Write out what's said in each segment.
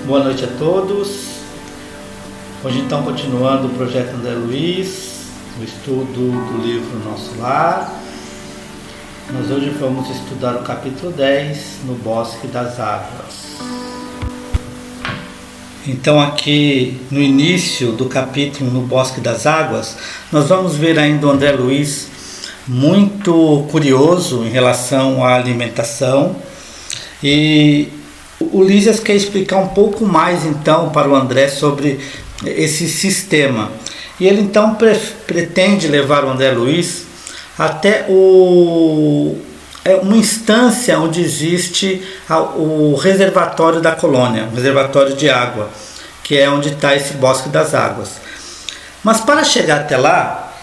Boa noite a todos. Hoje então continuando o projeto André Luiz, o estudo do livro Nosso Lar. Nós hoje vamos estudar o capítulo 10, No Bosque das Águas. Então aqui no início do capítulo No Bosque das Águas, nós vamos ver ainda o André Luiz muito curioso em relação à alimentação, e o Lísias quer explicar um pouco mais então para o André sobre esse sistema, e ele então pretende levar o André Luiz até uma instância onde existe o reservatório da colônia, o reservatório de água, que é onde está esse Bosque das Águas. Mas para chegar até lá,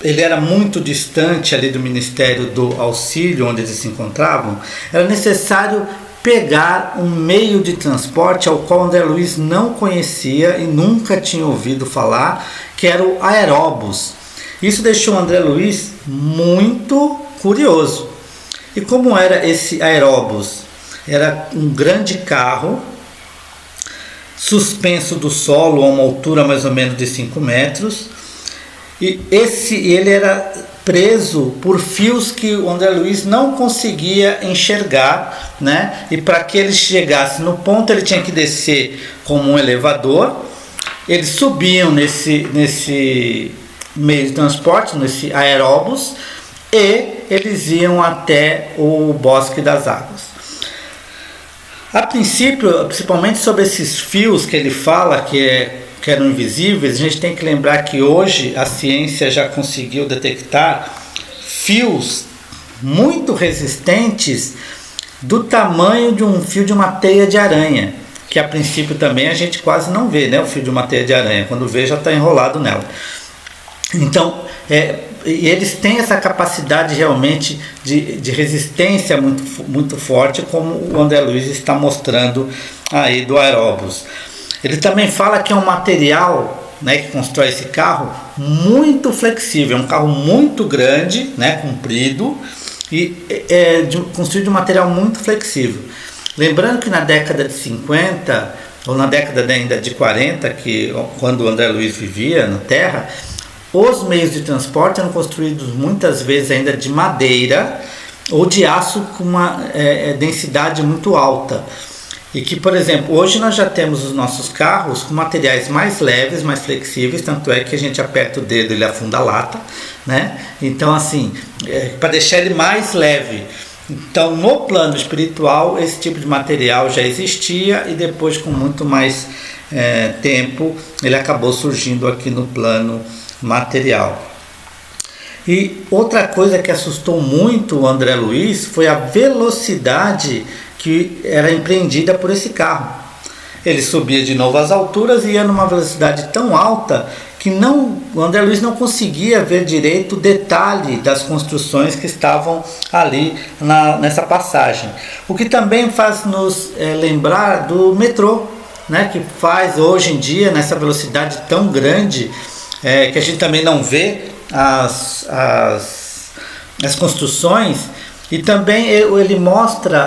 ele era muito distante ali do Ministério do Auxílio, onde eles se encontravam. Era necessário pegar um meio de transporte ao qual André Luiz não conhecia e nunca tinha ouvido falar, que era o aeróbus. Isso deixou André Luiz muito curioso. E como era esse aeróbus? Era um grande carro suspenso do solo a uma altura mais ou menos de 5 metros, e ele era preso por fios que o André Luiz não conseguia enxergar, né? E para que ele chegasse no ponto, ele tinha que descer como um elevador. Eles subiam nesse meio de transporte, nesse aeróbus, e eles iam até o Bosque das Águas. A princípio, principalmente sobre esses fios que ele fala que eram invisíveis, a gente tem que lembrar que hoje a ciência já conseguiu detectar fios muito resistentes do tamanho de um fio de uma teia de aranha, que a princípio também a gente quase não vê, né? O fio de uma teia de aranha, quando vê já está enrolado nela. Então, e eles têm essa capacidade realmente de resistência muito forte, como o André Luiz está mostrando aí do aeróbus. Ele também fala que é um material, né, que constrói esse carro muito flexível, é um carro muito grande, né, comprido, e construído de um material muito flexível. Lembrando que na década de 50, ou na década ainda de 40, quando o André Luiz vivia na Terra, os meios de transporte eram construídos muitas vezes ainda de madeira ou de aço com uma densidade muito alta. E que, por exemplo, hoje nós já temos os nossos carros com materiais mais leves, mais flexíveis, tanto é que a gente aperta o dedo e ele afunda a lata, né? Então, assim, para deixar ele mais leve. Então, no plano espiritual, esse tipo de material já existia, e depois, com muito mais tempo, ele acabou surgindo aqui no plano material. E outra coisa que assustou muito o André Luiz foi a velocidade que era empreendida por esse carro. Ele subia de novo às alturas e ia numa velocidade tão alta que o André Luiz não conseguia ver direito o detalhe das construções que estavam ali nessa passagem. O que também faz nos lembrar do metrô, né, que faz hoje em dia, nessa velocidade tão grande, que a gente também não vê as construções. E também ele mostra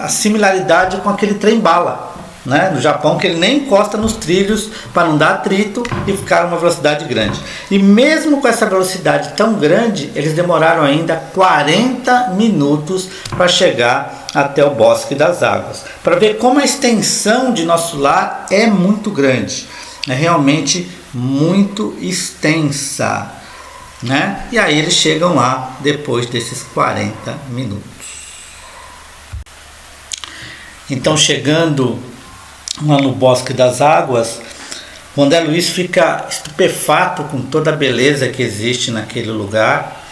a similaridade com aquele trem-bala, né, no Japão, que ele nem encosta nos trilhos para não dar atrito e ficar uma velocidade grande. E mesmo com essa velocidade tão grande, eles demoraram ainda 40 minutos para chegar até o Bosque das Águas, para ver como a extensão de Nosso Lar é muito grande, é realmente muito extensa, né? E aí eles chegam lá depois desses 40 minutos. Então, chegando lá no Bosque das Águas, o André Luiz fica estupefato com toda a beleza que existe naquele lugar,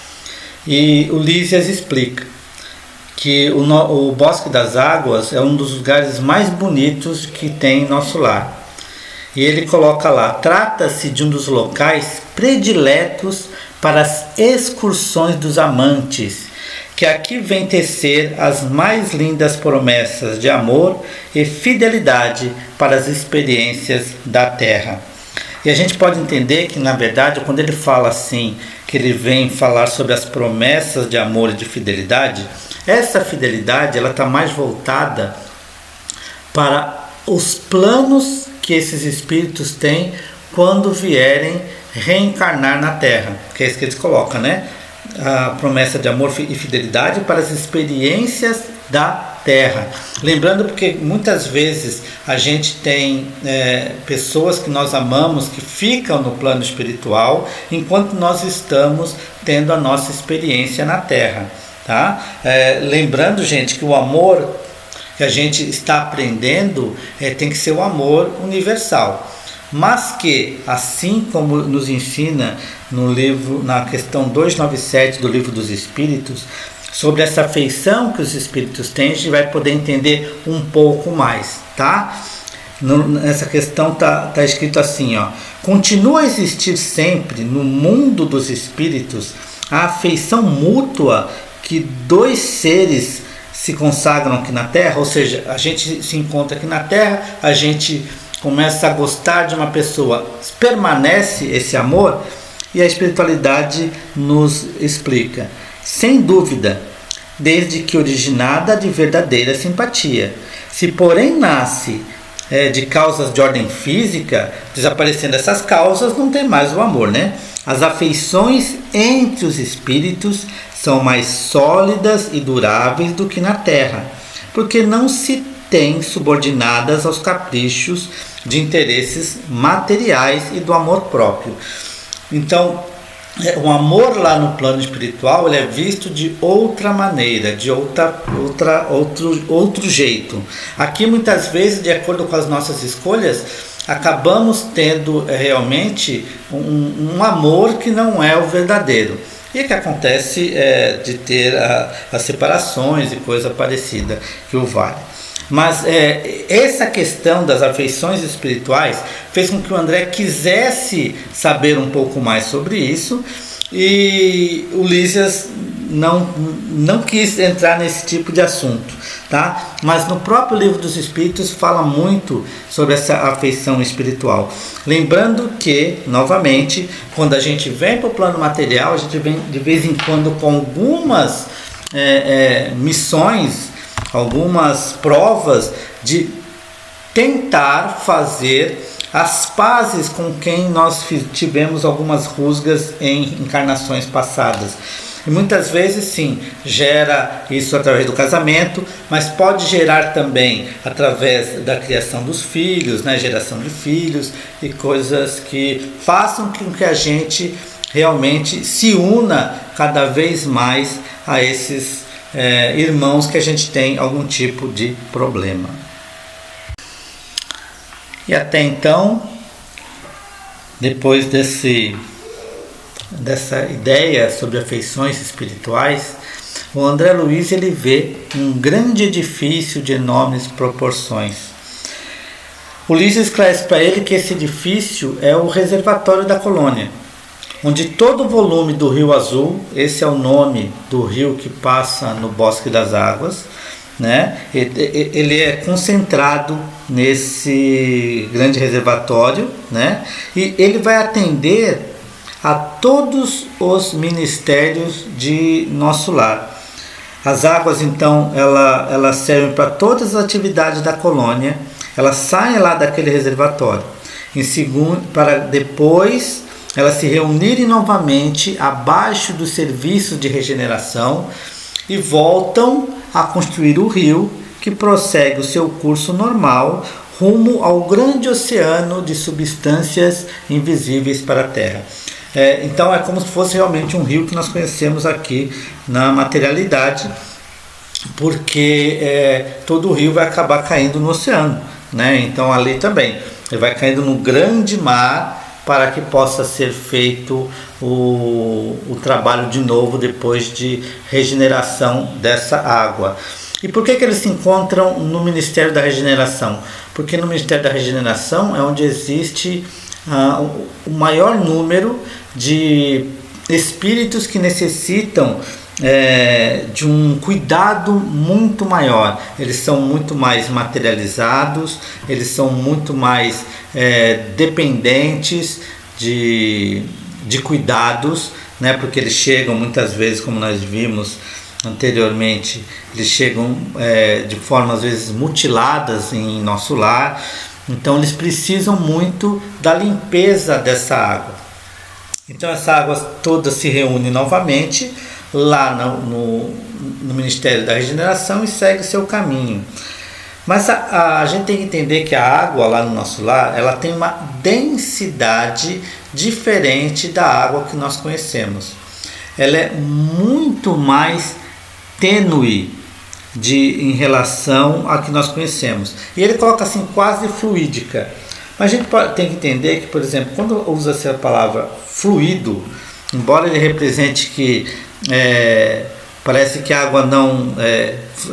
e o Lísias explica que o Bosque das Águas é um dos lugares mais bonitos que tem em Nosso Lar. E ele coloca lá: trata-se de um dos locais prediletos para as excursões dos amantes, que aqui vêm tecer as mais lindas promessas de amor e fidelidade para as experiências da terra. E a gente pode entender que, na verdade, quando ele fala assim, que ele vem falar sobre as promessas de amor e de fidelidade, essa fidelidade ela está mais voltada para os planos que esses espíritos têm quando vierem reencarnar na Terra, que é isso que eles colocam, né? A promessa de amor e fidelidade para as experiências da Terra. Lembrando, porque muitas vezes a gente tem pessoas que nós amamos que ficam no plano espiritual enquanto nós estamos tendo a nossa experiência na Terra, tá? Lembrando, gente, que o amor que a gente está aprendendo tem que ser o amor universal, mas que, assim como nos ensina no livro, na questão 297 do Livro dos Espíritos, sobre essa afeição que os espíritos têm, a gente vai poder entender um pouco mais, tá? Nessa questão tá escrito assim, ó: continua a existir sempre no mundo dos espíritos a afeição mútua que dois seres se consagram aqui na Terra, ou seja, a gente se encontra aqui na Terra, a gente começa a gostar de uma pessoa, permanece esse amor, e a espiritualidade nos explica: sem dúvida, desde que originada de verdadeira simpatia. Se porém nasce de causas de ordem física, desaparecendo essas causas, não tem mais o amor, né? As afeições entre os espíritos são mais sólidas e duráveis do que na Terra, porque não se têm subordinadas aos caprichos de interesses materiais e do amor próprio. Então, o amor lá no plano espiritual, ele é visto de outra maneira, de outro jeito. Aqui, muitas vezes, de acordo com as nossas escolhas, acabamos tendo realmente um amor que não é o verdadeiro. E que acontece de ter as separações e coisa parecida que o vale. Mas essa questão das afeições espirituais fez com que o André quisesse saber um pouco mais sobre isso, e o Lísias não quis entrar nesse tipo de assunto, tá? Mas no próprio Livro dos Espíritos fala muito sobre essa afeição espiritual. Lembrando que, novamente, quando a gente vem para o plano material, a gente vem de vez em quando com algumas missões, algumas provas de tentar fazer as pazes com quem nós tivemos algumas rusgas em encarnações passadas. E muitas vezes, sim, gera isso através do casamento, mas pode gerar também através da criação dos filhos, né, geração de filhos e coisas que façam com que a gente realmente se una cada vez mais a esses irmãos que a gente tem algum tipo de problema. E até então, depois dessa ideia sobre afeições espirituais, o André Luiz ele vê um grande edifício de enormes proporções. O Lísias esclarece para ele que esse edifício é o reservatório da colônia, onde todo o volume do Rio Azul, esse é o nome do rio que passa no Bosque das Águas, né? Ele é concentrado nesse grande reservatório, né? E ele vai atender a todos os ministérios de nosso lar. As águas, então, elas servem para todas as atividades da colônia, elas saem lá daquele reservatório, para depois elas se reunirem novamente abaixo do serviço de regeneração e voltam a construir o rio, que prossegue o seu curso normal rumo ao grande oceano de substâncias invisíveis para a Terra. Então é como se fosse realmente um rio que nós conhecemos aqui na materialidade, porque todo o rio vai acabar caindo no oceano, né? Então ali também ele vai caindo no grande mar para que possa ser feito o trabalho de novo depois de regeneração dessa água. E por que eles se encontram no Ministério da Regeneração? Porque no Ministério da Regeneração é onde existe o maior número de espíritos que necessitam de um cuidado muito maior. Eles são muito mais materializados, eles são muito mais dependentes de cuidados, né? Porque eles chegam muitas vezes, como nós vimos anteriormente, eles chegam de forma às vezes mutiladas em nosso lar, então eles precisam muito da limpeza dessa água. Então essa água toda se reúne novamente lá no Ministério da Regeneração e segue seu caminho. Mas a gente tem que entender que a água lá no nosso lar, ela tem uma densidade diferente da água que nós conhecemos. Ela é muito mais tênue em relação à que nós conhecemos. E ele coloca assim, quase fluídica. Mas a gente tem que entender que, por exemplo, quando usa essa palavra fluido, embora ele represente que parece que a água não...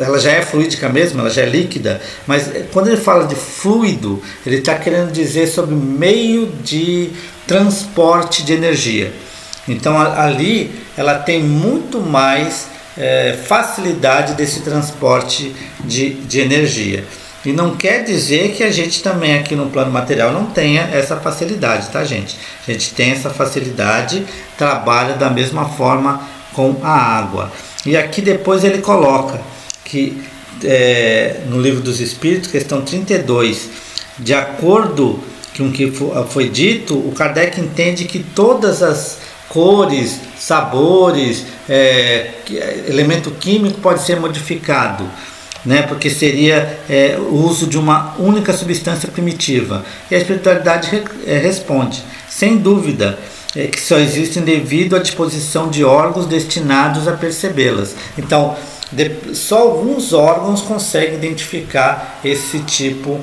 ela já é fluídica mesmo, ela já é líquida, mas quando ele fala de fluido, ele está querendo dizer sobre meio de transporte de energia. Então ali ela tem muito mais facilidade desse transporte de energia. E não quer dizer que a gente também aqui no plano material não tenha essa facilidade, tá, gente? A gente tem essa facilidade, trabalha da mesma forma com a água. E aqui depois ele coloca que no Livro dos Espíritos, questão 32, de acordo com o que foi dito, o Kardec entende que todas as cores, sabores, elemento químico pode ser modificado, né? Porque seria o uso de uma única substância primitiva. E a espiritualidade responde, sem dúvida, que só existem devido à disposição de órgãos destinados a percebê-las. Então, só alguns órgãos conseguem identificar esse tipo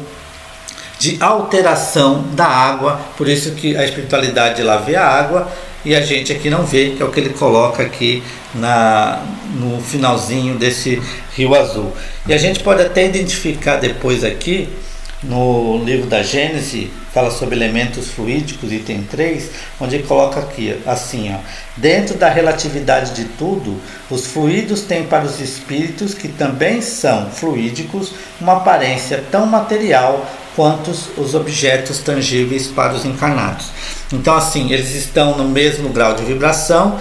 de alteração da água, por isso que a espiritualidade lá vê a água e a gente aqui não vê, que é o que ele coloca aqui no finalzinho desse rio azul. E a gente pode até identificar depois aqui, no livro da Gênese, fala sobre elementos fluídicos, item 3, onde ele coloca aqui, assim, ó, dentro da relatividade de tudo, os fluidos têm para os espíritos, que também são fluídicos, uma aparência tão material quanto os objetos tangíveis para os encarnados. Então, assim, eles estão no mesmo grau de vibração,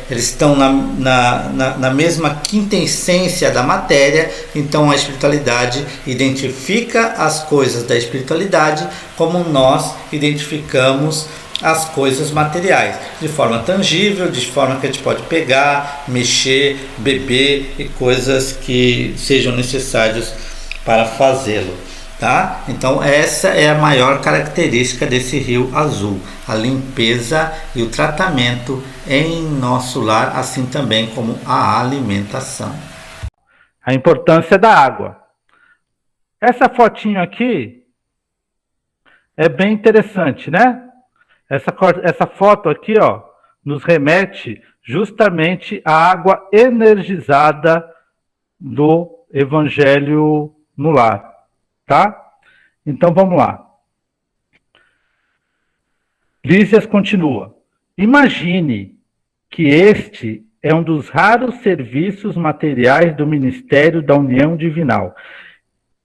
eles estão na mesma quinta essência da matéria. Então a espiritualidade identifica as coisas da espiritualidade como nós identificamos as coisas materiais, de forma tangível, de forma que a gente pode pegar, mexer, beber e coisas que sejam necessárias para fazê-lo. Tá? Então essa é a maior característica desse rio azul, a limpeza e o tratamento em nosso lar, assim também como a alimentação. A importância da água. Essa fotinho aqui é bem interessante, né? Essa foto aqui, ó, nos remete justamente à água energizada do Evangelho no Lar. Tá? Então vamos lá. Lísias continua. Imagine que este é um dos raros serviços materiais do Ministério da União Divinal.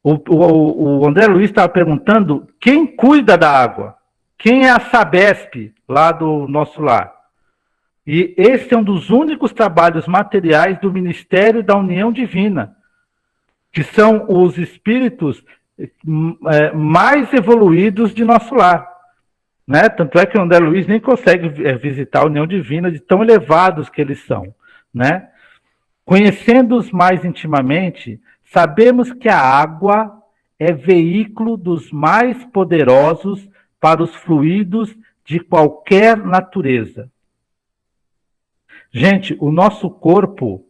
O André Luiz estava perguntando quem cuida da água. Quem é a Sabesp lá do nosso lar? E esse é um dos únicos trabalhos materiais do Ministério da União Divina, que são os espíritos mais evoluídos de nosso lar, né? Tanto é que o André Luiz nem consegue visitar a União Divina de tão elevados que eles são, né? Conhecendo-os mais intimamente, sabemos que a água é veículo dos mais poderosos para os fluidos de qualquer natureza. Gente, o nosso corpo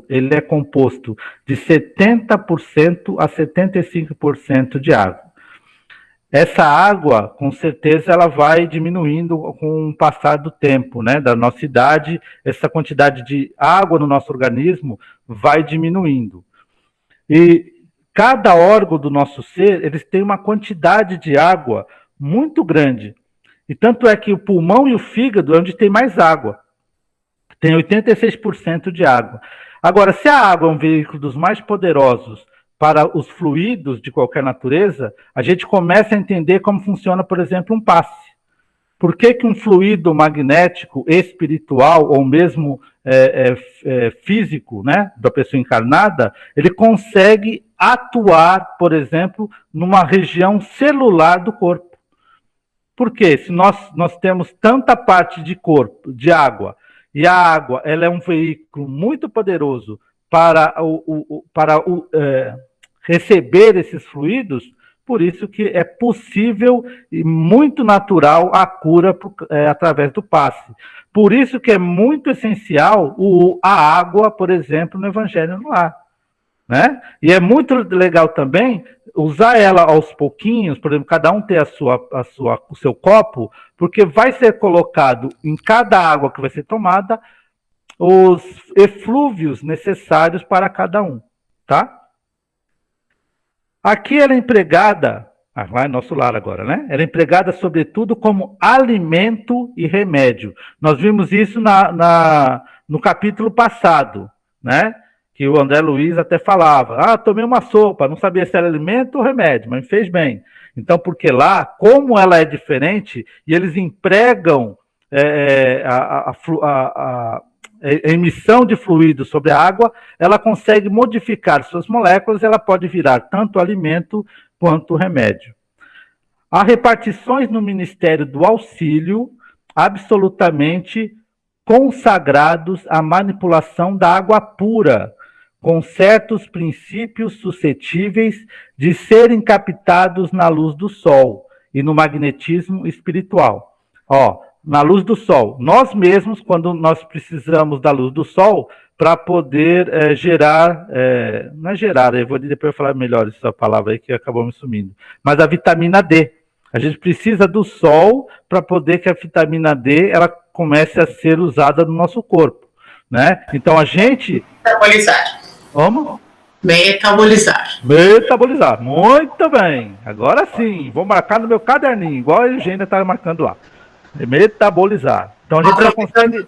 ele é composto de 70% a 75% de água. Essa água, com certeza, ela vai diminuindo com o passar do tempo, né? Da nossa idade, essa quantidade de água no nosso organismo vai diminuindo. E cada órgão do nosso ser, eles têm uma quantidade de água muito grande. E tanto é que o pulmão e o fígado é onde tem mais água. Tem 86% de água. Agora, se a água é um veículo dos mais poderosos para os fluidos de qualquer natureza, a gente começa a entender como funciona, por exemplo, um passe. Por que um fluido magnético, espiritual ou mesmo físico, né, da pessoa encarnada, ele consegue atuar, por exemplo, numa região celular do corpo. Por quê? Se nós temos tanta parte de corpo, de água, e a água ela é um veículo muito poderoso para receber esses fluidos, por isso que é possível e muito natural a cura através do passe. Por isso que é muito essencial a água, por exemplo, no Evangelho no Lar. Né? E é muito legal também usar ela aos pouquinhos, por exemplo, cada um ter o seu copo, porque vai ser colocado em cada água que vai ser tomada os eflúvios necessários para cada um, tá? Aqui ela é empregada, lá é nosso lar agora, né? Ela é empregada sobretudo como alimento e remédio. Nós vimos isso no capítulo passado, né? Que o André Luiz até falava, tomei uma sopa, não sabia se era alimento ou remédio, mas me fez bem. Então, porque lá, como ela é diferente, e eles empregam a emissão de fluido sobre a água, ela consegue modificar suas moléculas, ela pode virar tanto alimento quanto remédio. Há repartições no Ministério do Auxílio absolutamente consagrados à manipulação da água pura, com certos princípios suscetíveis de serem captados na luz do sol e no magnetismo espiritual. Na luz do sol, nós mesmos, quando nós precisamos da luz do sol para poder gerar, não é gerar, eu vou depois falar melhor essa palavra aí que acabou me sumindo, mas a vitamina D. A gente precisa do sol para poder que a vitamina D ela comece a ser usada no nosso corpo, né? Então a gente... Metabolizar. Como? Metabolizar. Metabolizar, muito bem. Agora sim, vou marcar no meu caderninho, igual a Eugênia está marcando lá. Metabolizar. Então a gente já consegue...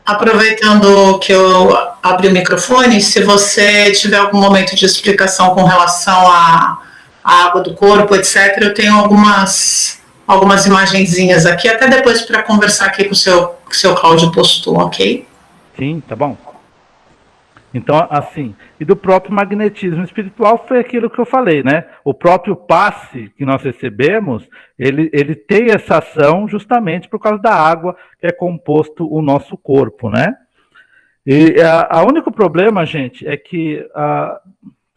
Aproveitando que eu abri o microfone, se você tiver algum momento de explicação com relação à água do corpo, etc., eu tenho algumas imagenzinhas aqui, até depois para conversar aqui com o seu Cláudio postou, ok? Sim, tá bom. Então, assim, e do próprio magnetismo espiritual foi aquilo que eu falei, né? O próprio passe que nós recebemos, ele tem essa ação justamente por causa da água que é composto o nosso corpo, né? E o único problema, gente, é que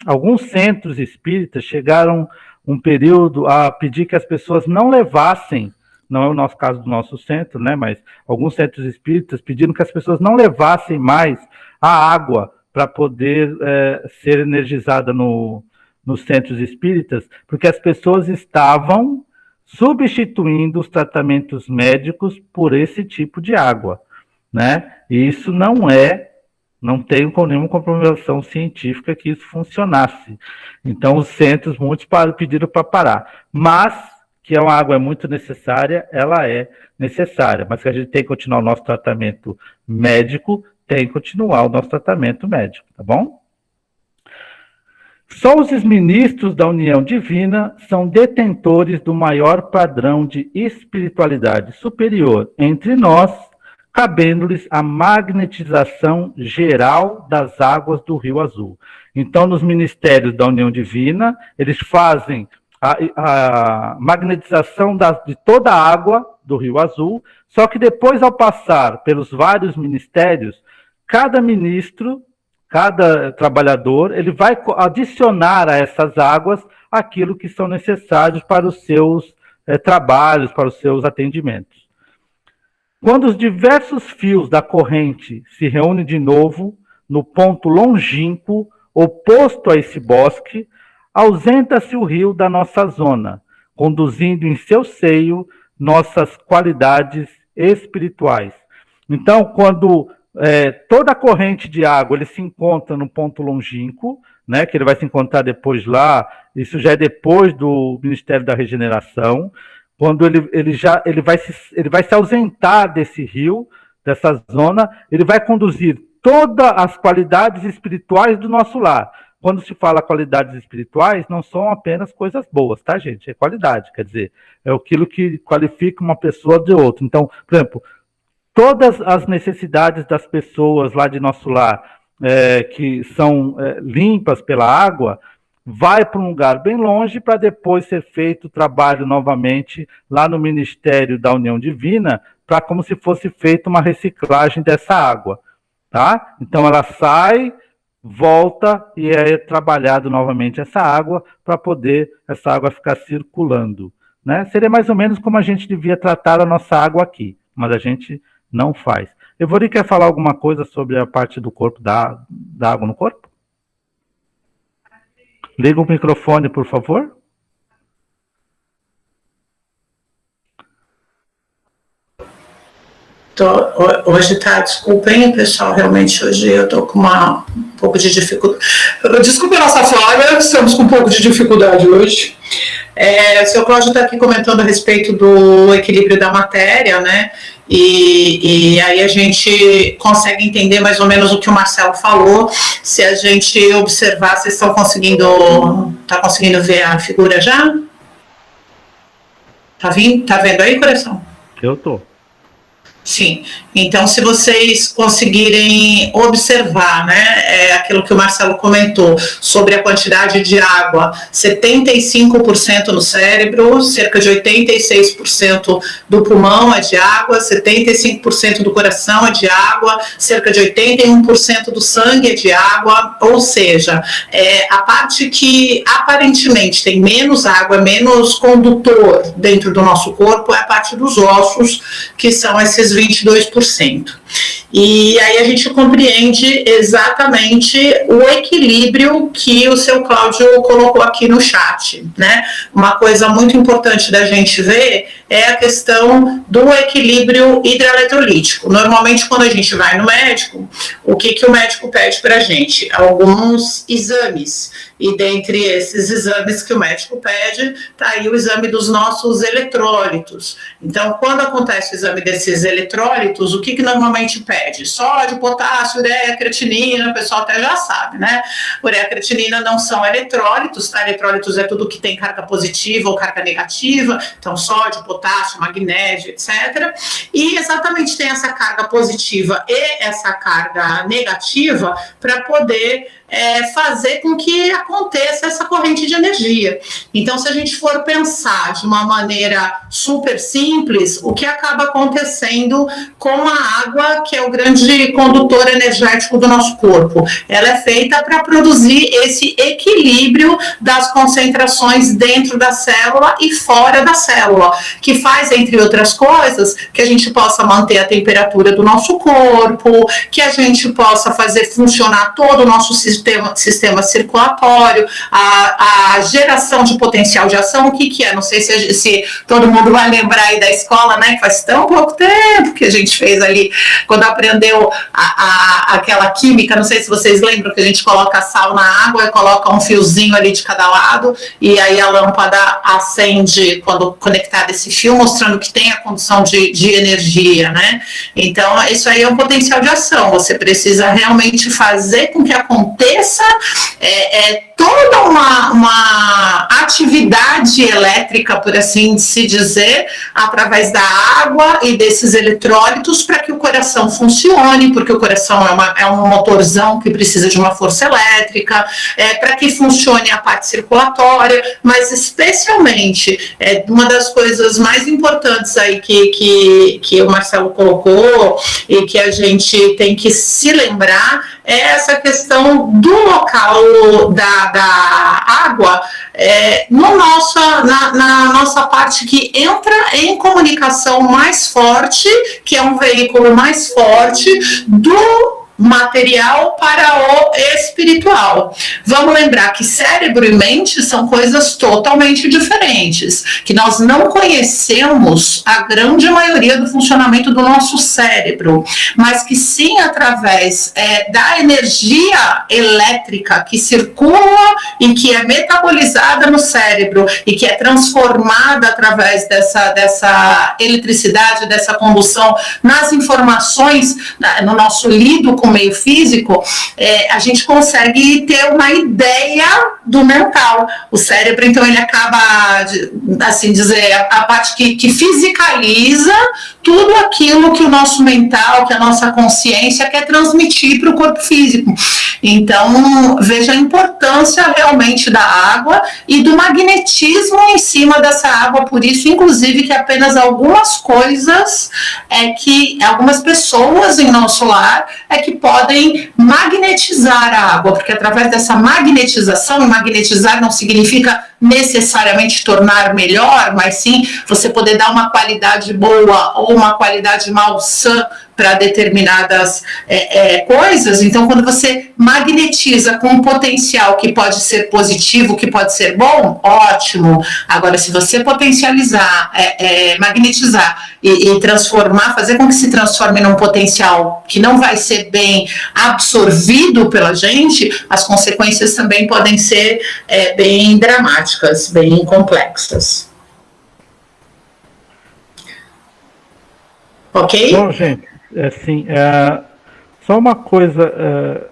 alguns centros espíritas chegaram um período a pedir que as pessoas não levassem, não é o nosso caso do nosso centro, né? Mas alguns centros espíritas pediram que as pessoas não levassem mais a água para poder ser energizada nos centros espíritas, porque as pessoas estavam substituindo os tratamentos médicos por esse tipo de água, né? E isso não tem nenhuma comprovação científica que isso funcionasse. Então os centros, muitos pediram para parar, mas que a água é muito necessária, ela é necessária, mas que a gente tem que continuar o nosso tratamento médico, tem que continuar o nosso tratamento médico, tá bom? Só os ministros da união divina são detentores do maior padrão de espiritualidade superior entre nós, cabendo-lhes a magnetização geral das águas do Rio Azul. Então, nos ministérios da união divina, eles fazem a magnetização de toda a água do Rio Azul, só que depois, ao passar pelos vários ministérios, cada ministro, cada trabalhador, ele vai adicionar a essas águas aquilo que são necessários para os seus trabalhos, para os seus atendimentos. Quando os diversos fios da corrente se reúnem de novo no ponto longínquo, oposto a esse bosque, ausenta-se o rio da nossa zona, conduzindo em seu seio nossas qualidades espirituais. Então, quando toda a corrente de água ele se encontra no ponto longínquo, né, que ele vai se encontrar depois lá, isso já é depois do Ministério da Regeneração, quando ele vai se ausentar desse rio, dessa zona, ele vai conduzir todas as qualidades espirituais do nosso lar. Quando se fala qualidades espirituais, não são apenas coisas boas, tá, gente? É qualidade, quer dizer, é aquilo que qualifica uma pessoa de outra. Então, por exemplo, todas as necessidades das pessoas lá de nosso lar, que são limpas pela água, vai para um lugar bem longe para depois ser feito o trabalho novamente lá no Ministério da União Divina, para como se fosse feita uma reciclagem dessa água, tá? Então ela sai, volta e é trabalhado novamente essa água para poder essa água ficar circulando, né? Seria mais ou menos como a gente devia tratar a nossa água aqui, mas a gente não faz. Evori, quer falar alguma coisa sobre a parte do corpo, da água no corpo? Liga o microfone, por favor. Hoje tá, desculpem, pessoal, realmente hoje eu tô com um pouco de dificuldade. Desculpe a nossa falha, estamos com um pouco de dificuldade hoje. O seu Cláudio está aqui comentando a respeito do equilíbrio da matéria, né? E aí a gente consegue entender mais ou menos o que o Marcelo falou. Se a gente observar, vocês estão conseguindo ver a figura já? Tá vendo aí, coração? Eu tô. Sim, então se vocês conseguirem observar, né, aquilo que o Marcelo comentou sobre a quantidade de água, 75% no cérebro, cerca de 86% do pulmão é de água, 75% do coração é de água, cerca de 81% do sangue é de água, ou seja, a parte que aparentemente tem menos água, menos condutor dentro do nosso corpo é a parte dos ossos, que são esses 22%. E aí a gente compreende exatamente o equilíbrio que o seu Cláudio colocou aqui no chat, né? Uma coisa muito importante da gente ver é a questão do equilíbrio hidroeletrolítico. Normalmente, quando a gente vai no médico, o que o médico pede para a gente? Alguns exames. E dentre esses exames que o médico pede, está aí o exame dos nossos eletrólitos. Então, quando acontece o exame desses eletrólitos, o que normalmente pede? Sódio, potássio, ureia, creatinina, o pessoal até já sabe, né? Ureia e creatinina não são eletrólitos, tá? Eletrólitos é tudo que tem carga positiva ou carga negativa, então sódio, potássio, magnésio, etc. E exatamente tem essa carga positiva e essa carga negativa para poder fazer com que aconteça essa corrente de energia. Então, se a gente for pensar de uma maneira super simples, o que acaba acontecendo com a água, que é o grande condutor energético do nosso corpo? Ela é feita para produzir esse equilíbrio das concentrações dentro da célula e fora da célula, que faz, entre outras coisas, que a gente possa manter a temperatura do nosso corpo, que a gente possa fazer funcionar todo o nosso sistema circulatório, a geração de potencial de ação. O que é? Não sei se todo mundo vai lembrar aí da escola, né, que faz tão pouco tempo que a gente fez ali, quando aprendeu aquela química, não sei se vocês lembram que a gente coloca sal na água e coloca um fiozinho ali de cada lado, e aí a lâmpada acende quando conectar esse fio, mostrando que tem a condução de energia, né? Então, isso aí é um potencial de ação. Você precisa realmente fazer com que aconteça toda uma atividade elétrica, por assim se dizer, através da água e desses eletrólitos para que o coração funcione, porque o coração é um motorzão que precisa de uma força elétrica, para que funcione a parte circulatória, mas especialmente uma das coisas mais importantes aí que o Marcelo colocou e que a gente tem que se lembrar é essa questão do local da água na nossa parte que entra em comunicação mais forte, que é um veículo mais forte do material para o espiritual. Vamos lembrar que cérebro e mente são coisas totalmente diferentes, que nós não conhecemos a grande maioria do funcionamento do nosso cérebro, mas que sim, através da energia elétrica que circula e que é metabolizada no cérebro e que é transformada através dessa eletricidade, dessa condução nas informações, no nosso lido com o meio físico, a gente consegue ter uma ideia do mental. O cérebro, então, ele acaba, assim dizer, a parte que fisicaliza tudo aquilo que o nosso mental, que a nossa consciência quer transmitir para o corpo físico. Então, veja a importância realmente da água e do magnetismo em cima dessa água, por isso, inclusive, que apenas algumas coisas algumas pessoas em nosso lar que podem magnetizar a água, porque através dessa magnetização, magnetizar não significa necessariamente tornar melhor, mas sim você poder dar uma qualidade boa ou uma qualidade malsã para determinadas coisas. Então, quando você magnetiza com um potencial que pode ser positivo, que pode ser bom, ótimo. Agora, se você potencializar, magnetizar e transformar, fazer com que se transforme num potencial que não vai ser bem absorvido pela gente, as consequências também podem ser bem dramáticas, bem complexas. Ok? Bom, gente, assim, só uma coisa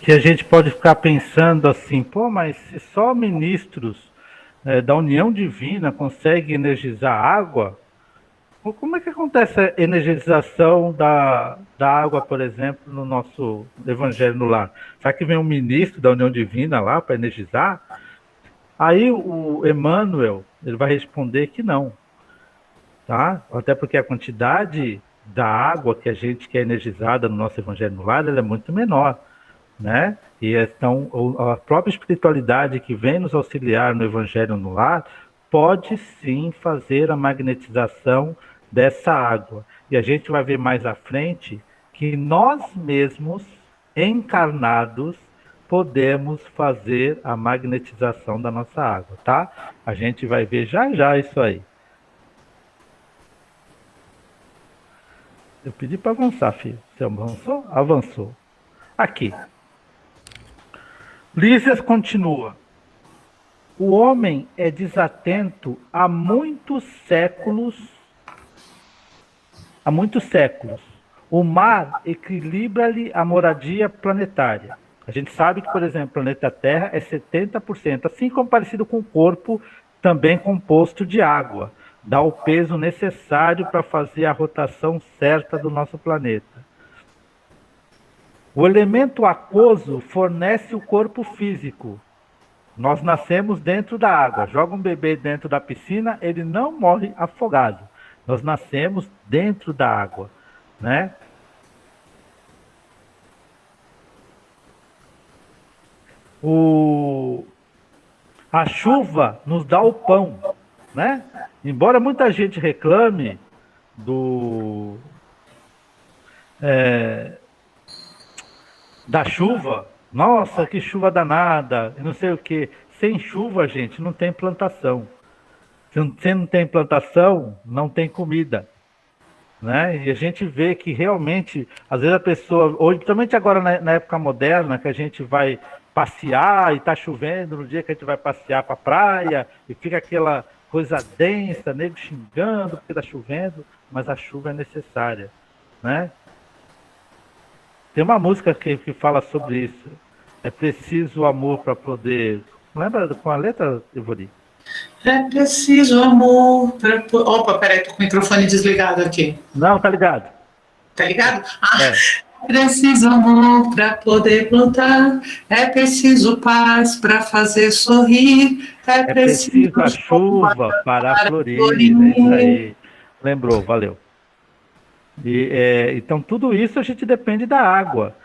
que a gente pode ficar pensando assim, pô, mas se só ministros da União Divina conseguem energizar a água, como é que acontece a energização da água, por exemplo, no nosso Evangelho no Lar? Será que vem um ministro da União Divina lá para energizar? Aí o Emmanuel, ele vai responder que não. Tá? Até porque a quantidade da água que a gente quer energizada no nosso Evangelho no Lar, ela é muito menor, né? E então a própria espiritualidade que vem nos auxiliar no Evangelho no Lar pode sim fazer a magnetização dessa água. E a gente vai ver mais à frente que nós mesmos, encarnados, podemos fazer a magnetização da nossa água, tá? A gente vai ver já já isso aí. Eu pedi para avançar, filho. Você avançou? Avançou. Aqui. Lísias continua. O homem é desatento há muitos séculos. Há muitos séculos. O mar equilibra-lhe a moradia planetária. A gente sabe que, por exemplo, o planeta Terra é 70%, assim como parecido com o corpo, também composto de água. Dá o peso necessário para fazer a rotação certa do nosso planeta. O elemento aquoso fornece o corpo físico. Nós nascemos dentro da água. Joga um bebê dentro da piscina, ele não morre afogado. Nós nascemos dentro da água, né? A chuva nos dá o pão, né? Embora muita gente reclame da chuva, nossa, que chuva danada, não sei o que. Sem chuva, gente, não tem plantação. Se não tem plantação, não tem comida, né? E a gente vê que realmente, às vezes a pessoa, hoje, principalmente agora na época moderna, que a gente vai passear e está chovendo no dia que a gente vai passear para a praia, e fica aquela coisa densa, nego xingando porque está chovendo, mas a chuva é necessária, né? Tem uma música que fala sobre isso. É preciso amor para poder... Lembra com a letra, Ivori? É preciso amor para... Opa, peraí, tô com o microfone desligado aqui. Não, tá ligado. Tá ligado? É preciso amor para poder plantar, é preciso paz para fazer sorrir, é preciso a chuva para florir. É isso aí. Lembrou, valeu. Então, tudo isso a gente depende da água.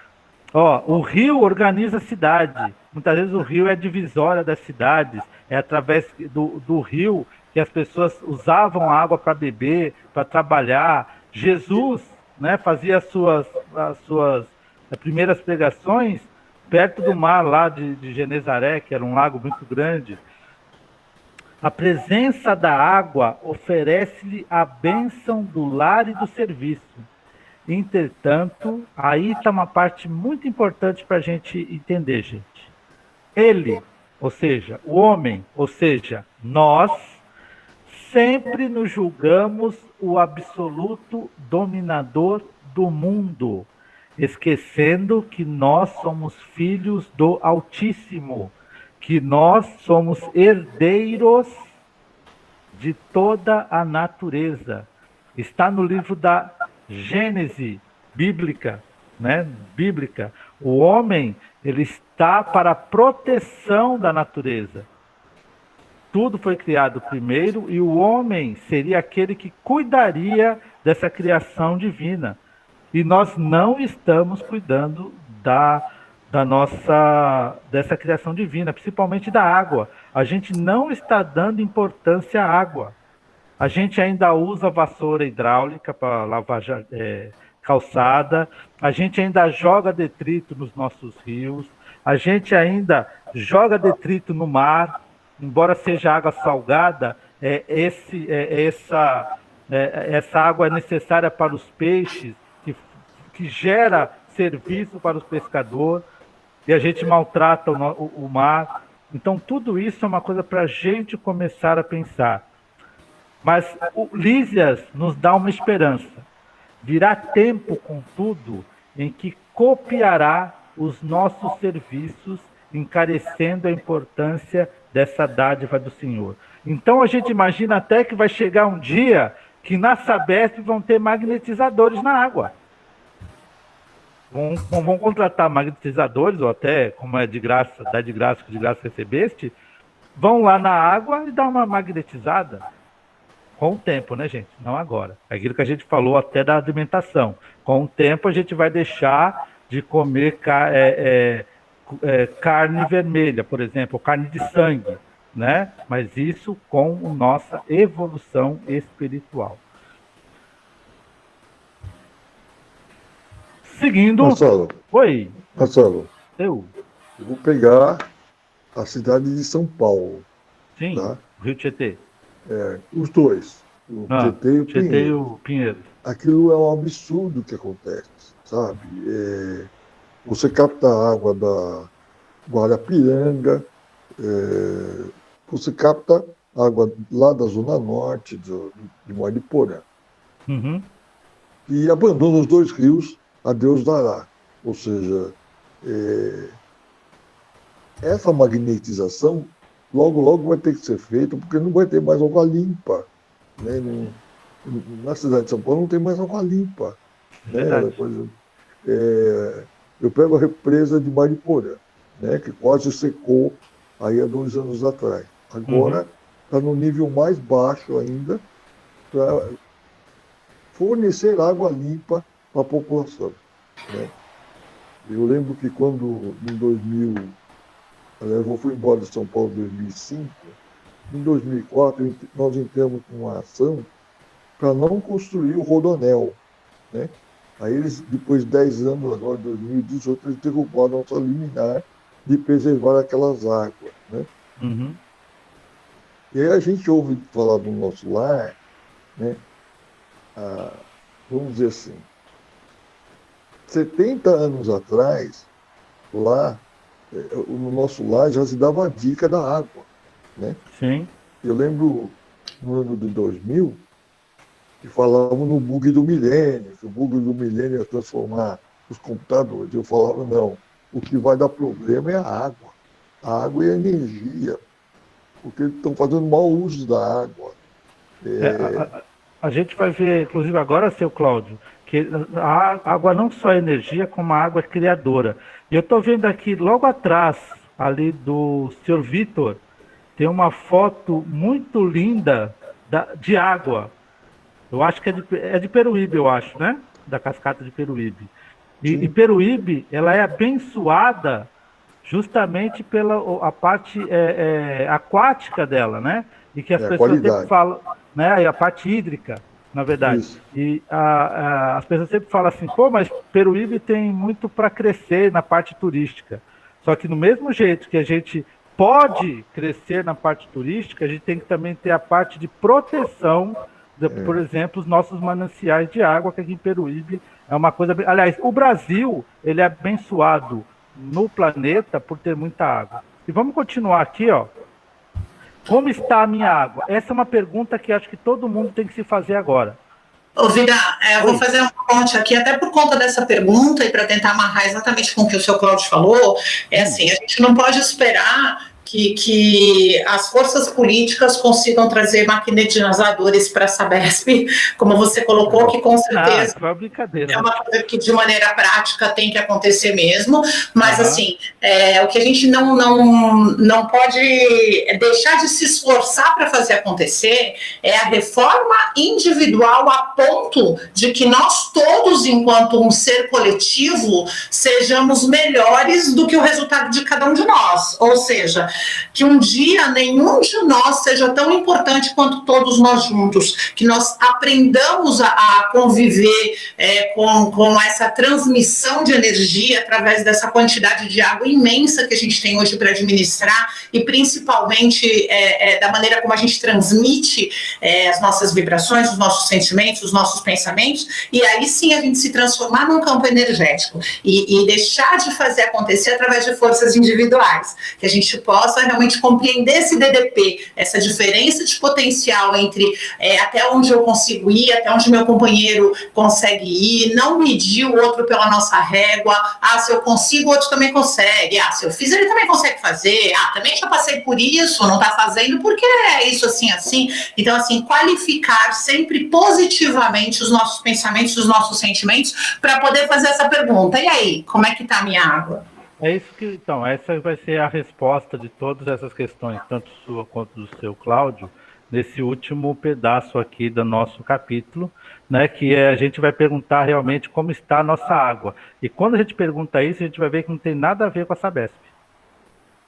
O rio organiza a cidade. Muitas vezes o rio é a divisória das cidades. É através do rio que as pessoas usavam a água para beber, para trabalhar. Jesus, né, fazia as suas primeiras pregações perto do mar lá de Genezaré, que era um lago muito grande. A presença da água oferece-lhe a bênção do lar e do serviço. Entretanto, aí está uma parte muito importante para a gente entender, gente. Ele, ou seja, o homem, ou seja, nós, sempre nos julgamos o absoluto dominador do mundo, esquecendo que nós somos filhos do Altíssimo, que nós somos herdeiros de toda a natureza. está no livro da Gênese bíblica, né? Bíblica. O homem, ele está para a proteção da natureza. Tudo foi criado primeiro e o homem seria aquele que cuidaria dessa criação divina. E nós não estamos cuidando dessa criação divina, principalmente da água. A gente não está dando importância à água. A gente ainda usa vassoura hidráulica para lavar calçada, a gente ainda joga detrito nos nossos rios, a gente ainda joga detrito no mar, embora seja água salgada, essa água é necessária para os peixes, que gera serviço para os pescadores, e a gente maltrata o mar. Então, tudo isso é uma coisa para a gente começar a pensar. Mas o Lísias nos dá uma esperança. Virá tempo, contudo, em que copiará os nossos serviços, encarecendo a importância dessa dádiva do Senhor. Então a gente imagina até que vai chegar um dia que na Sabesp vão ter magnetizadores na água. Vão contratar magnetizadores, ou até, como é de graça, dá de graça, que de graça recebeste, vão lá na água e dar uma magnetizada. Com o tempo, né, gente? Não agora. É aquilo que a gente falou até da alimentação. Com o tempo, a gente vai deixar de comer carne vermelha, por exemplo, carne de sangue, né? Mas isso com a nossa evolução espiritual. Seguindo... Marcelo, Oi. Marcelo, Eu vou pegar a cidade de São Paulo. Sim, tá? Rio Tietê. Os dois, o Tietê e o Tietê Pinheiro. e o Pinheiro. Aquilo é um absurdo que acontece, sabe? Você capta a água da Guarapiranga, você capta água lá da Zona Norte, de Mariporã, Uhum. e abandona os dois rios a Deus dará. Ou seja, essa magnetização logo, logo vai ter que ser feita, porque não vai ter mais água limpa. Né? Na cidade de São Paulo não tem mais água limpa. Né? Eu pego a represa de Mariporã, né? Que quase secou aí há 2 anos atrás. Agora está no nível mais baixo ainda para fornecer água limpa para a população. Né? Eu lembro que quando, em 2000, eu fui embora de São Paulo em 2005, em 2004 nós entramos com uma ação para não construir o Rodoanel. Né? Aí eles, depois de 10 anos, agora em 2018, eles derrubaram a nossa liminar de preservar aquelas águas. Né? Uhum. E aí a gente ouve falar do nosso lar, né? Vamos dizer assim, 70 anos atrás, lá, no nosso lar já se dava a dica da água. Né? Sim. Eu lembro, no ano de 2000, que falavam no bug do milênio, que o bug do milênio ia transformar os computadores. Eu falava, não, o que vai dar problema é a água e a energia, porque eles estão fazendo mau uso da água. A gente vai ver, inclusive agora, seu Cláudio, que a água não só é energia, como a água é criadora. E eu estou vendo aqui, logo atrás, ali do Sr. Vitor, tem uma foto muito linda de água. Eu acho que é de Peruíbe, eu acho, né? Da cascata de Peruíbe. E Peruíbe, ela é abençoada justamente pela parte aquática dela, né? E que as pessoas sempre falam, né? A parte hídrica, na verdade. Isso. E as pessoas sempre falam assim, pô, mas Peruíbe tem muito para crescer na parte turística. Só que no mesmo jeito que a gente pode crescer na parte turística, a gente tem que também ter a parte de proteção, por exemplo, os nossos mananciais de água, que aqui em Peruíbe é uma coisa... Aliás, o Brasil, ele é abençoado no planeta por ter muita água. E vamos continuar aqui, ó. Como está a minha água? Essa é uma pergunta que acho que todo mundo tem que se fazer agora. Ô, Vida, eu vou fazer uma ponte aqui, até por conta dessa pergunta, e para tentar amarrar exatamente com o que o seu Cláudio falou, assim, a gente não pode esperar que as forças políticas consigam trazer magnetizadores para a Sabesp, como você colocou, que com certeza foi uma brincadeira. é uma coisa que de maneira prática tem que acontecer mesmo, mas assim, o que a gente não pode deixar de se esforçar para fazer acontecer é a reforma individual a ponto de que nós todos, enquanto um ser coletivo, sejamos melhores do que o resultado de cada um de nós, ou seja, que um dia nenhum de nós seja tão importante quanto todos nós juntos, que nós aprendamos a conviver com essa transmissão de energia através dessa quantidade de água imensa que a gente tem hoje para administrar e principalmente da maneira como a gente transmite as nossas vibrações, os nossos sentimentos, os nossos pensamentos, e aí sim a gente se transformar num campo energético e deixar de fazer acontecer através de forças individuais, que a gente possa realmente compreender esse DDP, essa diferença de potencial entre até onde eu consigo ir, até onde meu companheiro consegue ir, não medir o outro pela nossa régua, se eu consigo, o outro também consegue, se eu fiz, ele também consegue fazer, também já passei por isso, não está fazendo porque é isso assim. Então, assim, qualificar sempre positivamente os nossos pensamentos, os nossos sentimentos, para poder fazer essa pergunta, e aí, como é que está a minha água? É isso que, então, essa vai ser a resposta de todas essas questões, tanto sua quanto do seu, Cláudio, nesse último pedaço aqui do nosso capítulo, né, que a gente vai perguntar realmente como está a nossa água. E quando a gente pergunta isso, a gente vai ver que não tem nada a ver com a Sabesp.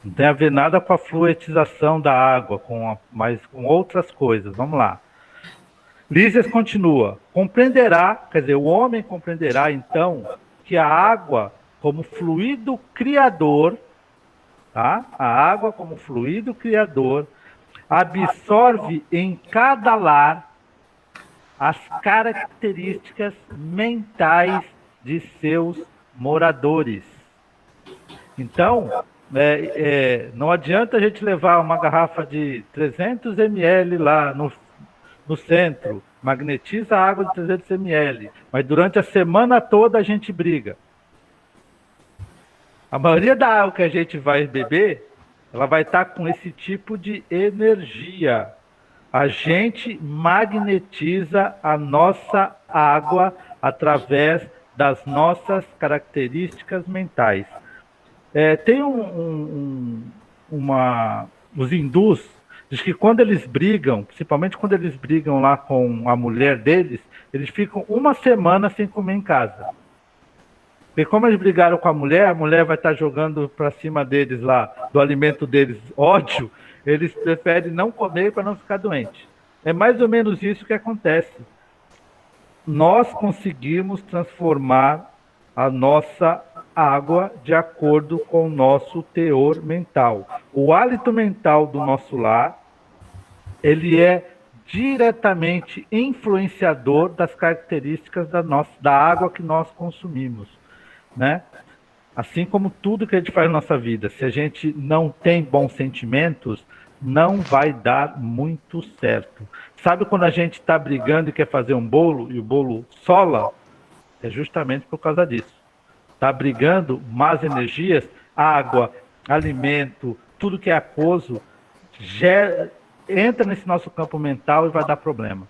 Não tem a ver nada com a fluidização da água, mas com outras coisas. Vamos lá. Lísias continua. Compreenderá, quer dizer, o homem compreenderá, então, que a água, como fluido criador, tá? A água, como fluido criador, absorve em cada lar as características mentais de seus moradores. Então, não adianta a gente levar uma garrafa de 300 ml lá no centro, magnetiza a água de 300 ml, mas durante a semana toda a gente briga. A maioria da água que a gente vai beber, ela vai estar com esse tipo de energia. A gente magnetiza a nossa água através das nossas características mentais. Tem os hindus, diz que quando eles brigam, principalmente quando eles brigam lá com a mulher deles, eles ficam uma semana sem comer em casa. Porque como eles brigaram com a mulher vai estar jogando para cima deles lá, do alimento deles, ódio, eles preferem não comer para não ficar doente. É mais ou menos isso que acontece. Nós conseguimos transformar a nossa água de acordo com o nosso teor mental. O hálito mental do nosso lar, ele é diretamente influenciador das características da água que nós consumimos, né? Assim como tudo que a gente faz na nossa vida, se a gente não tem bons sentimentos, não vai dar muito certo. Sabe quando a gente está brigando e quer fazer um bolo e o bolo sola? É justamente por causa disso. Está brigando, más energias, água, alimento, tudo que é aquoso, entra nesse nosso campo mental e vai dar problema.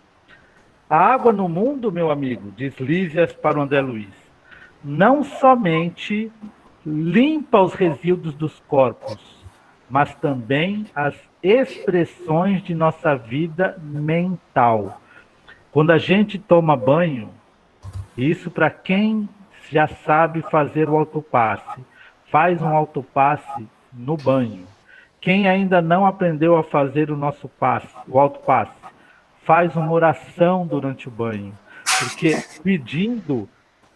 A água no mundo, meu amigo, diz Lísias para o André Luiz, não somente limpa os resíduos dos corpos, mas também as expressões de nossa vida mental. Quando a gente toma banho, isso para quem já sabe fazer o autopasse, faz um autopasse no banho. Quem ainda não aprendeu a fazer o autopasse, faz uma oração durante o banho, porque pedindo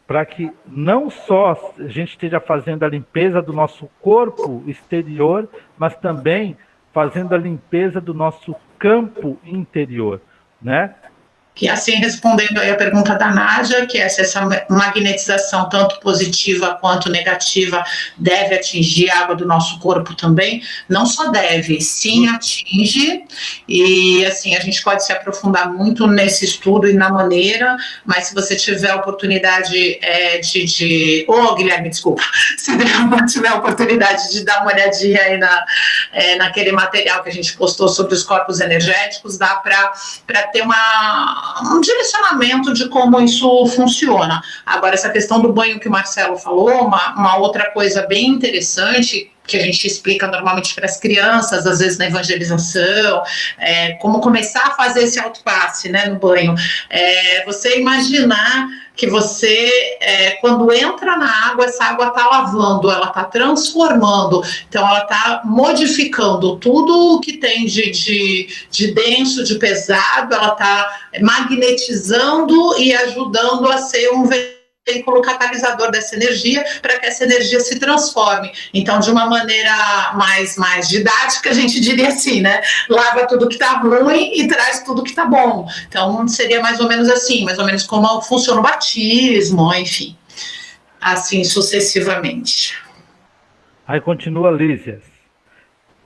para que não só a gente esteja fazendo a limpeza do nosso corpo exterior, mas também fazendo a limpeza do nosso campo interior, né? Que assim, respondendo aí a pergunta da Nádia, que é se essa magnetização, tanto positiva quanto negativa, deve atingir a água do nosso corpo também, não só deve, sim atinge, e assim, a gente pode se aprofundar muito nesse estudo e na maneira, mas se você tiver a oportunidade Guilherme, desculpa, se tiver a oportunidade de dar uma olhadinha aí naquele material que a gente postou sobre os corpos energéticos, dá para ter um direcionamento de como isso funciona. Agora, essa questão do banho que o Marcelo falou, uma outra coisa bem interessante que a gente explica normalmente para as crianças, às vezes na evangelização, como começar a fazer esse autopasse, né, no banho. Você imaginar que você, quando entra na água, essa água está lavando, ela está transformando, então ela está modificando tudo o que tem de denso, de pesado, ela está magnetizando e ajudando a ser um veículo catalisador dessa energia, para que essa energia se transforme. Então, de uma maneira mais didática, a gente diria assim, né? Lava tudo que está ruim e traz tudo que está bom. Então, seria mais ou menos assim, mais ou menos como funciona o batismo, enfim. Assim sucessivamente. Aí continua Lísias.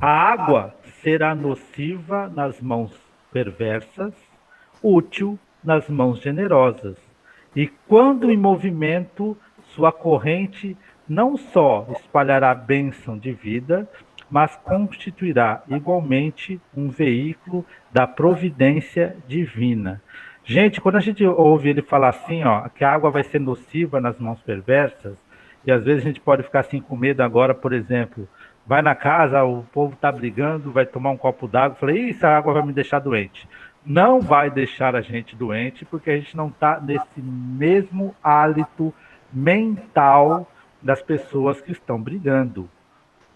A água será nociva nas mãos perversas, útil nas mãos generosas. E quando em movimento, sua corrente não só espalhará bênção de vida, mas constituirá igualmente um veículo da providência divina. Gente, quando a gente ouve ele falar assim, ó, que a água vai ser nociva nas mãos perversas, e às vezes a gente pode ficar assim com medo agora, por exemplo, vai na casa, o povo está brigando, vai tomar um copo d'água, fala, essa água vai me deixar doente. Não vai deixar a gente doente, porque a gente não está nesse mesmo hálito mental das pessoas que estão brigando,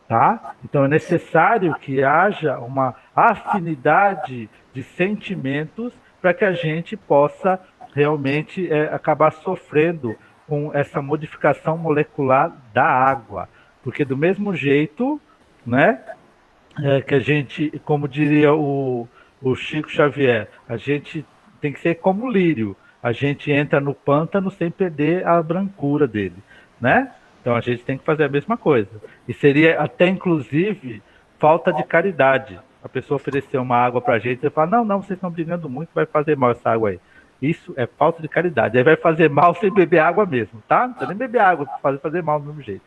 tá? Então é necessário que haja uma afinidade de sentimentos para que a gente possa realmente acabar sofrendo com essa modificação molecular da água, porque do mesmo jeito, né, que a gente, como diria o Chico Xavier, a gente tem que ser como o lírio. A gente entra no pântano sem perder a brancura dele, né? Então a gente tem que fazer a mesma coisa. E seria até, inclusive, falta de caridade. A pessoa oferecer uma água pra gente e fala, não, vocês estão brigando muito, vai fazer mal essa água aí. Isso é falta de caridade. Aí vai fazer mal sem beber água mesmo, tá? Não precisa nem beber água, fazer mal do mesmo jeito.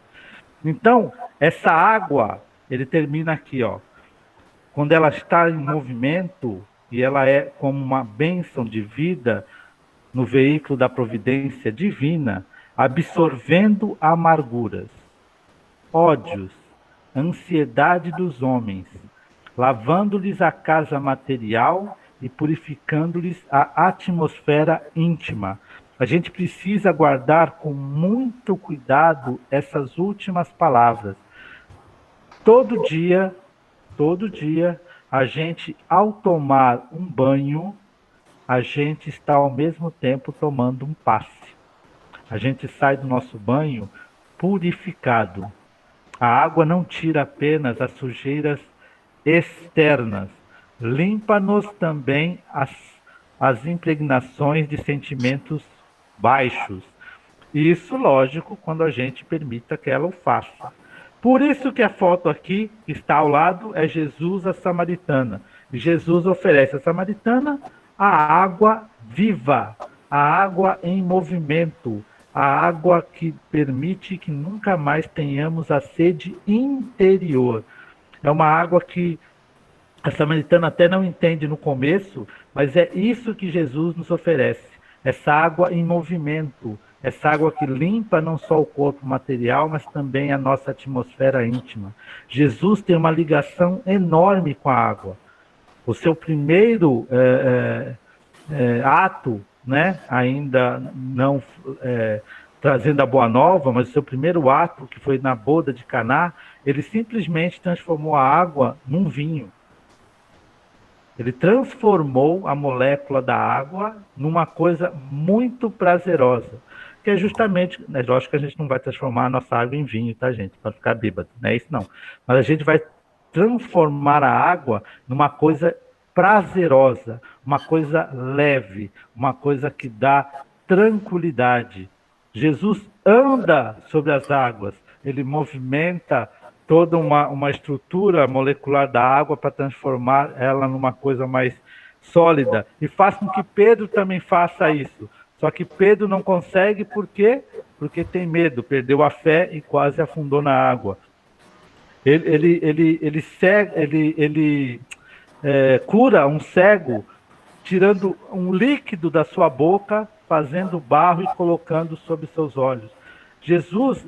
Então, essa água, ele termina aqui, ó. Quando ela está em movimento, e ela é como uma bênção de vida no veículo da providência divina, absorvendo amarguras, ódios, ansiedade dos homens, lavando-lhes a casa material e purificando-lhes a atmosfera íntima. A gente precisa guardar com muito cuidado essas últimas palavras. Todo dia, a gente, ao tomar um banho, a gente está ao mesmo tempo tomando um passe. A gente sai do nosso banho purificado. A água não tira apenas as sujeiras externas, limpa-nos também as impregnações de sentimentos baixos. Isso, lógico, quando a gente permita que ela o faça. Por isso que a foto aqui, que está ao lado, é Jesus a samaritana. Jesus oferece à samaritana a água viva, a água em movimento, a água que permite que nunca mais tenhamos a sede interior. É uma água que a samaritana até não entende no começo, mas é isso que Jesus nos oferece. Essa água em movimento, essa água que limpa não só o corpo material, mas também a nossa atmosfera íntima. Jesus tem uma ligação enorme com a água. O seu primeiro ato, né, ainda não trazendo a boa nova, mas o seu primeiro ato, que foi na boda de Caná, ele simplesmente transformou a água num vinho. Ele transformou a molécula da água numa coisa muito prazerosa, que é justamente, né, lógico que a gente não vai transformar a nossa água em vinho, tá, gente? Para ficar bêbado, não é isso não. Mas a gente vai transformar a água numa coisa prazerosa, uma coisa leve, uma coisa que dá tranquilidade. Jesus anda sobre as águas, ele movimenta toda uma estrutura molecular da água para transformar ela numa coisa mais sólida, e faz com que Pedro também faça isso. Só que Pedro não consegue, por quê? Porque tem medo, perdeu a fé e quase afundou na água. Ele cura um cego, tirando um líquido da sua boca, fazendo barro e colocando sobre seus olhos. Jesus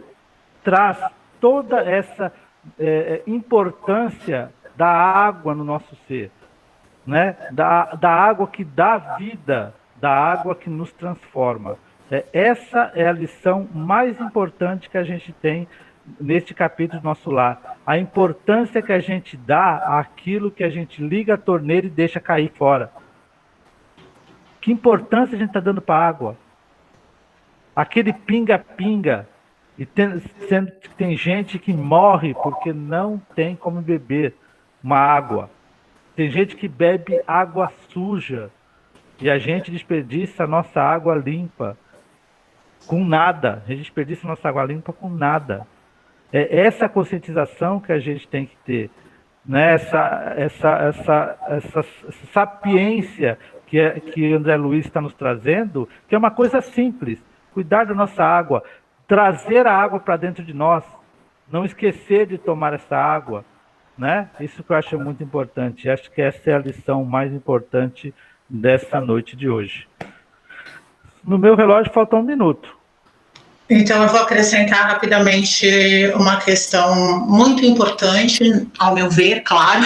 traz toda essa importância da água no nosso ser, né? Da água que dá vida, da água que nos transforma. Essa é a lição mais importante que a gente tem neste capítulo do Nosso Lar. A importância que a gente dá àquilo que a gente liga a torneira e deixa cair fora. Que importância a gente está dando para a água? Aquele pinga-pinga. E tem gente que morre porque não tem como beber uma água. Tem gente que bebe água suja. E a gente desperdiça a nossa água limpa com nada. A gente desperdiça a nossa água limpa com nada. É essa conscientização que a gente tem que ter, né? Essa sapiência que André Luiz está nos trazendo, que é uma coisa simples: cuidar da nossa água, trazer a água para dentro de nós, não esquecer de tomar essa água, né? Isso que eu acho muito importante. Acho que essa é a lição mais importante dessa noite de hoje. No meu relógio falta 1 minuto. Então, eu vou acrescentar rapidamente uma questão muito importante, ao meu ver, claro,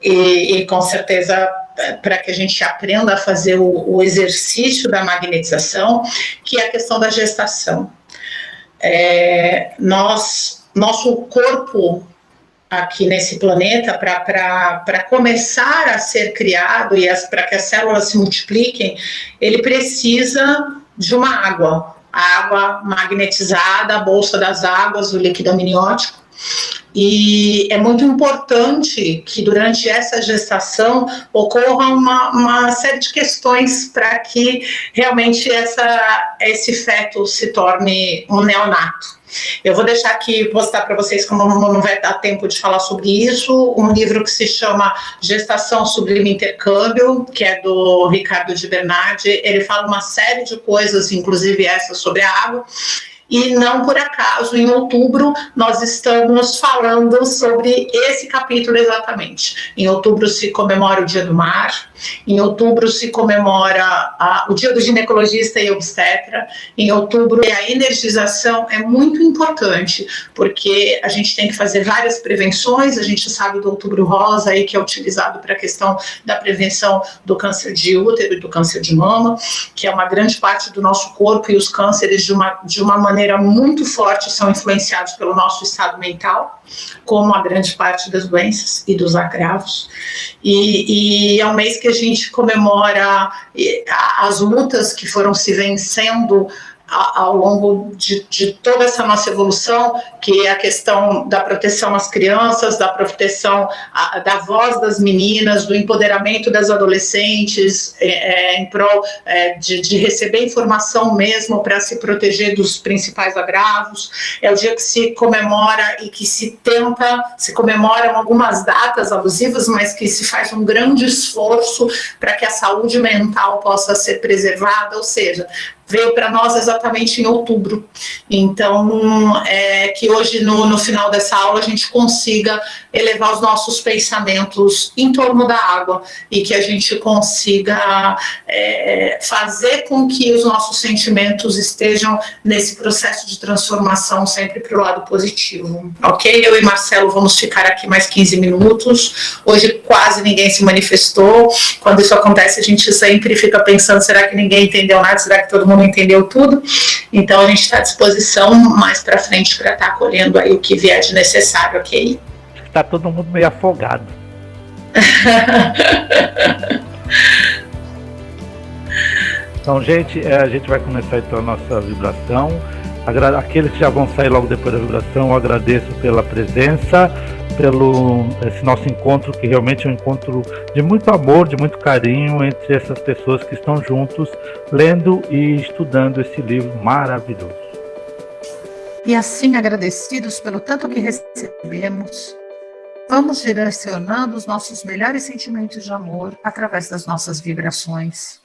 e com certeza para que a gente aprenda a fazer o exercício da magnetização, que é a questão da gestação. Nosso corpo aqui nesse planeta, para começar a ser criado e para que as células se multipliquem, ele precisa de uma água. A água magnetizada, a bolsa das águas, o líquido amniótico. E é muito importante que durante essa gestação ocorra uma série de questões para que realmente esse feto se torne um neonato. Eu vou deixar aqui, postar para vocês, como não vai dar tempo de falar sobre isso, um livro que se chama Gestação Sublime Intercâmbio, que é do Ricardo de Bernardi. Ele fala uma série de coisas, inclusive essa sobre a água. E não por acaso, em outubro, nós estamos falando sobre esse capítulo exatamente. Em outubro se comemora o Dia do Mar, em outubro se comemora o Dia do Ginecologista e Obstetra, em outubro a energização é muito importante, porque a gente tem que fazer várias prevenções. A gente sabe do Outubro Rosa, aí, que é utilizado para a questão da prevenção do câncer de útero e do câncer de mama, que é uma grande parte do nosso corpo, e os cânceres de uma maneira muito forte são influenciados pelo nosso estado mental, como a grande parte das doenças e dos agravos. E é um mês que a gente comemora as lutas que foram se vencendo ao longo de toda essa nossa evolução, que é a questão da proteção às crianças, da proteção da voz das meninas, do empoderamento das adolescentes, em prol de receber informação mesmo para se proteger dos principais agravos. É o dia que se comemora e que se comemoram algumas datas alusivas, mas que se faz um grande esforço para que a saúde mental possa ser preservada, ou seja, veio para nós exatamente em outubro. Então, que hoje, no final dessa aula, a gente consiga elevar os nossos pensamentos em torno da água e que a gente consiga fazer com que os nossos sentimentos estejam nesse processo de transformação sempre para o lado positivo. Ok? Eu e Marcelo vamos ficar aqui mais 15 minutos. Hoje quase ninguém se manifestou. Quando isso acontece, a gente sempre fica pensando, será que ninguém entendeu nada? Será que todo mundo entendeu tudo? Então a gente está à disposição mais para frente para estar acolhendo aí o que vier de necessário, ok? Está todo mundo meio afogado. Então, gente, a gente vai começar então a nossa vibração. Aqueles que já vão sair logo depois da vibração, eu agradeço pela presença, pelo esse nosso encontro, que realmente é um encontro de muito amor, de muito carinho entre essas pessoas que estão juntos, lendo e estudando esse livro maravilhoso. E assim, agradecidos pelo tanto que recebemos, vamos direcionando os nossos melhores sentimentos de amor através das nossas vibrações.